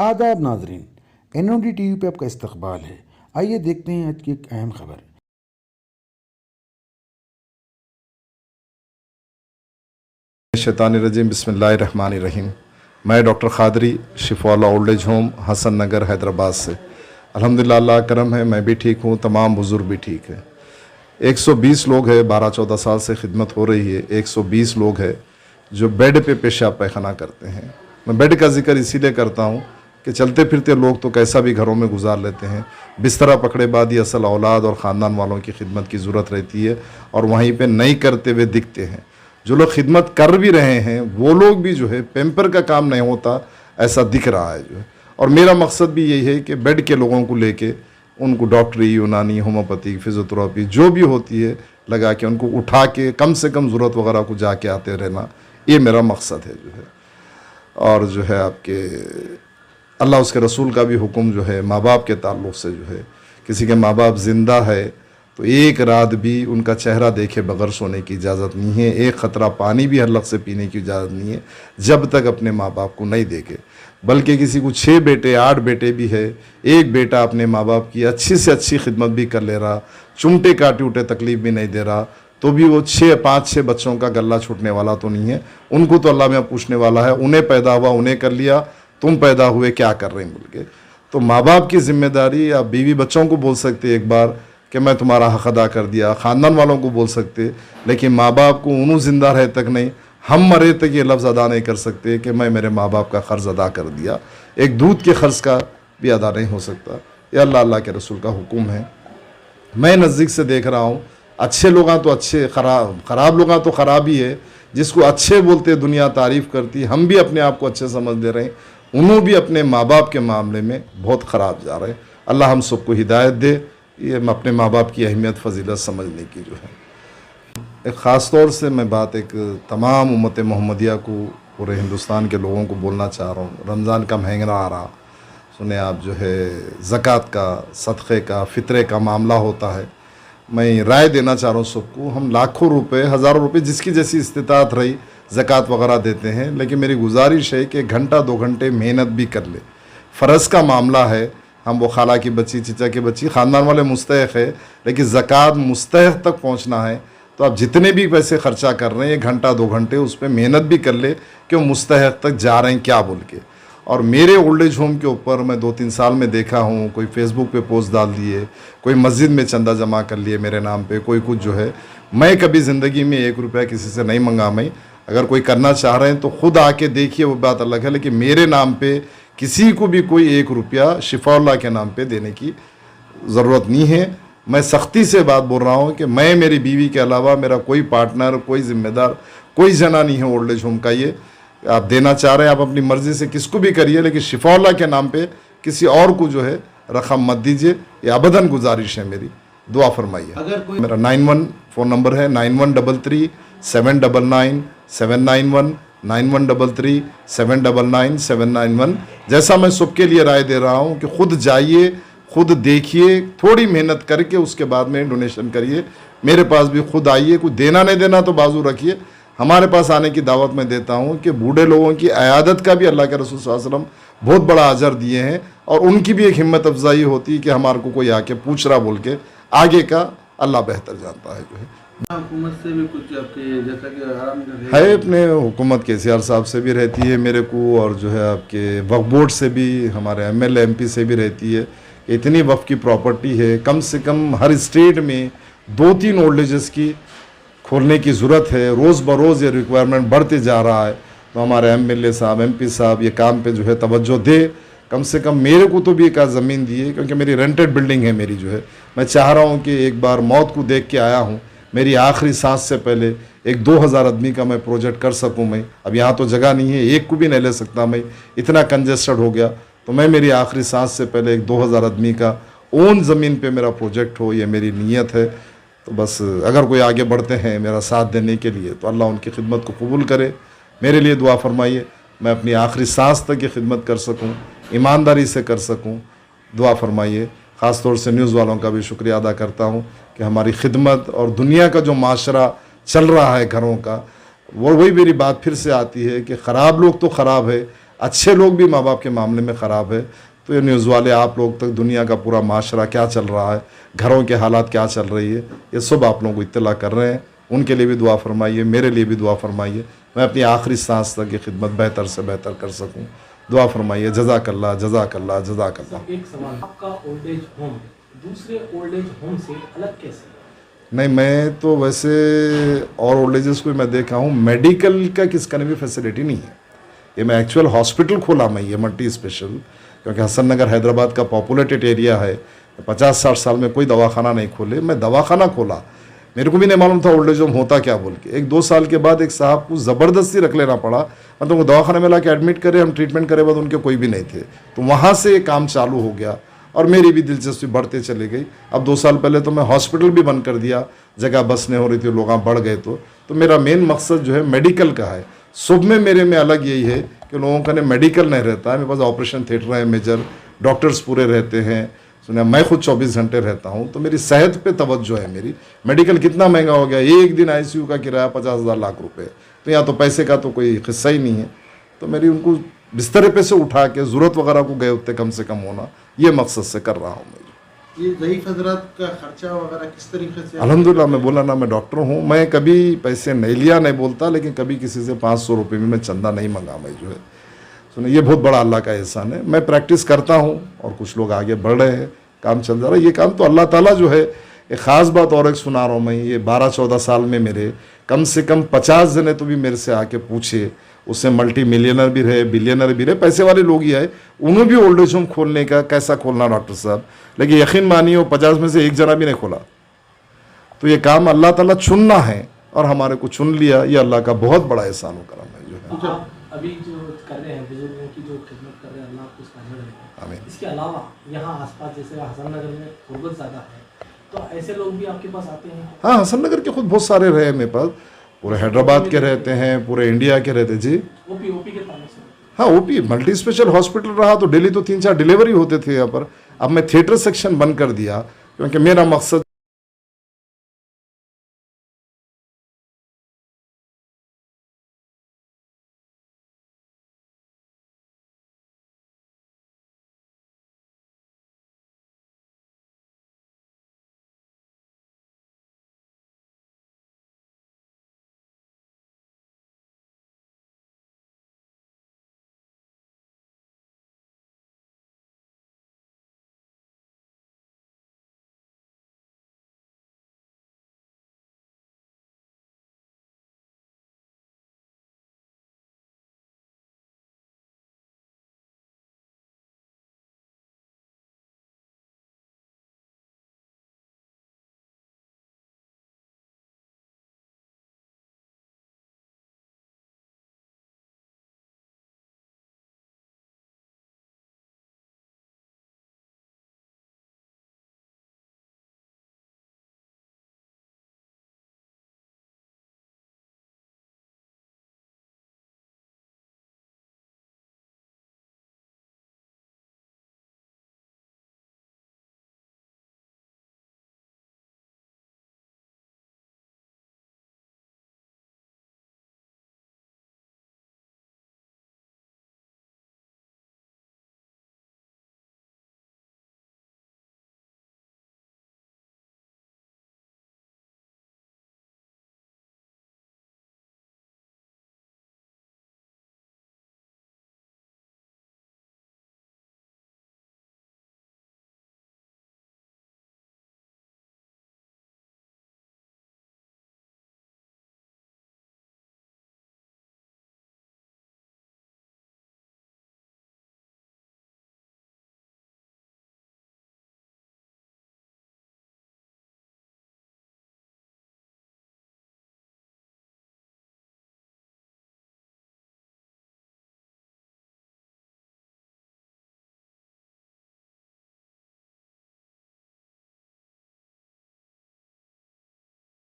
आदाब नाजरीन, NOD TV पे आपका इस्तकबाल है। आइए देखते हैं आज की एक अहम खबर। शैतानिर्रजीम बिस्मिल्लाहिर्रहमानिर्रहीम। मैं doctor Khadri Shifaullah old age home Hasan Nagar Hyderabad से। अल्हम्दुलिल्लाह अल्लाह करम है, मैं भी ठीक हूँ, तमाम बुज़ुर्ग भी ठीक है। 120 लोग हैं, 12-14 साल से खिदमत हो रही है। 120 लोग हैं जो बेड पे पेशाब पैखाना करते हैं। मैं बेड का जिक्र इसीलिए करता हूँ कि चलते फिरते लोग तो कैसा भी घरों में गुजार लेते हैं, बिस्तरा पकड़े बाद ही असल औलाद और ख़ानदान वालों की खिदमत की ज़रूरत रहती है और वहीं पे नहीं करते हुए दिखते हैं। जो लोग खिदमत कर भी रहे हैं वो लोग भी जो है पेम्पर का काम नहीं होता ऐसा दिख रहा है जो है। और मेरा मकसद भी यही है कि बेड के लोगों को लेके उनको डॉक्टरी, यूनानी, होम्योपैथी, फिजियोथेरेपी जो भी होती है लगा के उनको उठा के कम से कम ज़रूरत वगैरह को जाके आते रहना, ये मेरा मकसद है जो है। और जो है आपके अल्लाह उसके रसूल का भी हुक्म जो है माँ बाप के ताल्लुक़ से जो है, किसी के माँ बाप ज़िंदा है तो एक रात भी उनका चेहरा देखे बगैर सोने की इजाज़त नहीं है। एक ख़तरा पानी भी हर लफ्ज़ से पीने की इजाज़त नहीं है जब तक अपने माँ बाप को नहीं देखे। बल्कि किसी को 6 बेटे 8 बेटे भी है, एक बेटा अपने माँ बाप की अच्छी से अच्छी खिदमत भी कर ले रहा, चुमटे काटे उठे तकलीफ़ भी नहीं दे रहा, तो भी वो 5-6 बच्चों का गला छूटने वाला तो नहीं है। उनको तो अल्लाह में पूछने वाला है, उन्हें पैदा हुआ उन्हें कर लिया, तुम पैदा हुए क्या कर रहे हैं बोल के। तो माँ बाप की जिम्मेदारी, या बीवी बच्चों को बोल सकते एक बार कि मैं तुम्हारा हक़ अदा कर दिया, ख़ानदान वालों को बोल सकते, लेकिन माँ बाप को उन्हों ज़िंदा रहे तक नहीं, हम मरे तक ये लफ्ज़ अदा नहीं कर सकते कि मैं मेरे माँ बाप का क़र्ज़ अदा कर दिया। एक दूध के ख़र्च का भी अदा नहीं हो सकता। ये अल्लाह के रसूल का हुक्म है। मैं नज़दीक से देख रहा हूँ, अच्छे लोग तो अच्छे, ख़राब लोग तो ख़राब ही है। जिसको अच्छे बोलते दुनिया तारीफ़ करती, हम भी अपने आप को अच्छे समझ दे रहे हैं, उन्होंने भी अपने माँ बाप के मामले में बहुत ख़राब जा रहे हैं। अल्लाह हम सबको हिदायत दे, ये अपने माँ बाप की अहमियत फ़जीलत समझने की जो है। एक ख़ास तौर से मैं बात एक तमाम उम्मत मोहम्मदिया को, पूरे हिंदुस्तान के लोगों को बोलना चाह रहा हूँ। रमज़ान का महीना आ रहा, सुने आप जो है ज़कात का, सदक़े का, फ़ितरे का मामला होता है। मैं राय देना चाह रहा हूँ सबको, हम लाखों रुपए, हज़ारों रुपए जिसकी जैसी इस्तिताअत रही ज़कात वगैरह देते हैं, लेकिन मेरी गुजारिश है कि घंटा 2 घंटे मेहनत भी कर ले। फ़र्ज़ का मामला है, हम वो खाला की बच्ची, चचा की बच्ची, ख़ानदान वाले मुस्तहक़ है, लेकिन ज़कात मुस्तहक़ तक पहुँचना है तो आप जितने भी पैसे ख़र्चा कर रहे हैं, 1 घंटा 2 घंटे उस पर मेहनत भी कर ले कि वो मुस्तहक़ तक जा रहे हैं क्या बोल के। और मेरे ओल्ड एज होम के ऊपर मैं 2-3 साल में देखा हूँ, कोई फेसबुक पे पोस्ट डाल दिए, कोई मस्जिद में चंदा जमा कर लिए मेरे नाम पे, कोई कुछ जो है। मैं कभी ज़िंदगी में 1 रुपया किसी से नहीं मंगा। मैं अगर कोई करना चाह रहे हैं तो ख़ुद आके देखिए, वो बात अलग है, लेकिन मेरे नाम पे किसी को भी कोई 1 रुपया शिफाउल्लाह के नाम पे देने की ज़रूरत नहीं है। मैं सख्ती से बात बोल रहा हूँ कि मैं, मेरी बीवी के अलावा मेरा कोई पार्टनर, कोई ज़िम्मेदार, कोई जना नहीं है ओल्ड एज होम का। ये आप देना चाह रहे हैं आप अपनी मर्ज़ी से किसको भी करिए, लेकिन शिफाउल्लाह के नाम पे किसी और को जो है रकम मत दीजिए। ये अबदन गुजारिश है मेरी, दुआ फरमाइए। मेरा 91 फ़ोन नंबर है, 9133 799 791, 9133 799 791। जैसा मैं सबके लिए राय दे रहा हूँ कि ख़ुद जाइए, ख़ुद देखिए, थोड़ी मेहनत करके उसके बाद में डोनेशन करिए। मेरे पास भी खुद आइए, कुछ देना नहीं देना तो बाजू रखिए, हमारे पास आने की दावत मैं देता हूँ कि बूढ़े लोगों की अयादत का भी अल्लाह के रसूल सल्लल्लाहु अलैहि वसल्लम बहुत बड़ा अजर दिए हैं, और उनकी भी एक हिम्मत अफजाई होती है कि हमारे को कोई आके पूछ रहा बोल के, आगे का अल्लाह बेहतर जानता है जो है। हुकूमत से भी कुछ आपके जैसा कि आराम है, अपने हुकूमत KCR साहब से भी रहती है मेरे को, और जो है आपके वक्फ बोर्ड से भी, हमारे MLA MP से भी रहती है। इतनी वक्फ की प्रॉपर्टी है, कम से कम हर स्टेट में 2-3 ओल्ड एजेस की खोलने की ज़रूरत है। रोज़ बरोज़ ये रिक्वायरमेंट बढ़ते जा रहा है, तो हमारे MLA साहब, MP साहब ये काम पे जो है तवज्जो दे। कम से कम मेरे को तो भी एक ज़मीन दिए, क्योंकि मेरी रेंटेड बिल्डिंग है मेरी जो है। मैं चाह रहा हूँ कि एक बार मौत को देख के आया हूँ, मेरी आखिरी सांस से पहले एक 2000 आदमी का मैं प्रोजेक्ट कर सकूँ। मैं अब यहाँ तो जगह नहीं है, एक को भी नहीं ले सकता मैं, इतना कंजेस्टेड हो गया। तो मैं मेरी आखिरी सांस से पहले एक 2000 आदमी का ओन ज़मीन पे मेरा प्रोजेक्ट हो, ये मेरी नीयत है। तो बस अगर कोई आगे बढ़ते हैं मेरा साथ देने के लिए तो अल्लाह उनकी खिदमत को कबूल करे। मेरे लिए दुआ फरमाइए, मैं अपनी आखिरी सांस तक ये खिदमत कर सकूँ, ईमानदारी से कर सकूँ, दुआ फरमाइए। ख़ास तौर से न्यूज़ वालों का भी शुक्रिया अदा करता हूँ कि हमारी खिदमत और दुनिया का जो माशरा चल रहा है घरों का, वही मेरी बात फिर से आती है कि ख़राब लोग तो ख़राब है, अच्छे लोग भी माँ बाप के मामले में ख़राब है। तो ये न्यूज़ वाले आप लोग तक दुनिया का पूरा माशरा क्या चल रहा है, घरों के हालात क्या चल रही है, ये सब आप लोगों को इत्तला कर रहे हैं। उनके लिए भी दुआ फरमाइए, मेरे लिए भी दुआ फरमाइए, मैं अपनी आखिरी सांस तक ये खिदमत बेहतर से बेहतर कर सकूं। दुआ फरमाइए। जज़ाकल्लाह जज़ाकल्लाह जज़ाकल्लाह। एक सवाल, आपका ओल्ड एज होम दूसरे ओल्ड एज होम से अलग कैसे है? नहीं, मैं तो वैसे और ओल्ड एजेस को मैं देखा हूँ, मेडिकल का किसका भी फैसिलिटी नहीं है। ये मैं एक्चुअल हॉस्पिटल खोला मैं, ये मल्टी स्पेशल, क्योंकि हसन नगर हैदराबाद का पॉपुलेटेड एरिया है। 50-60 साल में कोई दवाखाना नहीं खोले, मैं दवाखाना खोला। मेरे को भी नहीं मालूम था ओल्ड एज होम होता क्या बोल के। 1-2 साल के बाद एक साहब को ज़बरदस्ती रख लेना पड़ा, मतलब वो दवाखाने में ला के एडमिट करे, हम ट्रीटमेंट करे, बाद उनके कोई भी नहीं थे। तो वहाँ से ये काम चालू हो गया और मेरी भी दिलचस्पी बढ़ते चली गई। अब 2 साल पहले तो मैं हॉस्पिटल भी बंद कर दिया, जगह बस नहीं हो रही थी, लोग बढ़ गए। तो मेरा मेन मकसद जो है मेडिकल का है। सुबह में मेरे में अलग यही है कि लोगों का मेडिकल नहीं रहता है, मेरे पास ऑपरेशन थिएटर है, मेजर डॉक्टर्स पूरे रहते हैं। सुना, मैं खुद 24 घंटे रहता हूँ, तो मेरी सेहत पे तवज्जो है मेरी। मेडिकल कितना महंगा हो गया, एक दिन आईसीयू का किराया 50,000 लाख रुपए, तो यहाँ तो पैसे का तो कोई हिस्सा ही नहीं है। तो मेरी उनको बिस्तरे पे से उठा के ज़रूरत वगैरह को गए उतने कम से कम होना, ये मकसद से कर रहा हूँ मैं। ये ज़ईफ़ हजरात का खर्चा वगैरह किस तरीके से? अल्हम्दुलिल्लाह, मैं बोला ना मैं डॉक्टर हूँ, मैं कभी पैसे नहीं लिया नहीं बोलता, लेकिन कभी किसी से 500 रुपये भी मैं चंदा नहीं मंगा। मैं जो है सुनिए, ये बहुत बड़ा अल्लाह का एहसान है। मैं प्रैक्टिस करता हूँ और कुछ लोग आगे बढ़ रहे हैं, काम चल रहा है। ये काम तो अल्लाह ताला जो है, एक ख़ास बात और एक सुना रहा हूँ मैं, ये 12-14 साल में मेरे कम से कम 50 जने तो भी मेरे से आके पूछे, उससे मल्टी मिलियनर भी रहे, बिलियनर भी रहे, पैसे वाले लोग ही आए, उन्हें भी ओल्ड एज होम खोलने का कैसा खोलना डॉक्टर साहब, लेकिन यकीन मानिए वो 50 में से एक जना भी नहीं खोला। तो ये काम अल्लाह ताला चुनना है और हमारे को चुन लिया, ये अल्लाह का बहुत बड़ा एहसान करम है जो है। तो आप अभी जो कर रहे हैं, बुजुर्गों की जो खिदमत कर रहे हैं, अल्लाह आपको उसका अजर देगा। आमीन। इसके अलावा यहाँ आसपास जैसे हसन नगर में गुर्बत ज़्यादा है, तो ऐसे लोग भी आपके पास आते हैं? हाँ, हसन नगर के खुद बहुत सारे रहे मेरे पास, पूरे हैदराबाद के रहते हैं, पूरे इंडिया के रहते जी। ओपी के ताल्लुक से? हाँ, ओपी मल्टी स्पेशल हॉस्पिटल रहा तो डेली तो 3-4 डिलीवरी होते थे यहाँ पर। अब मैं थिएटर सेक्शन बंद कर दिया, क्योंकि मेरा मकसद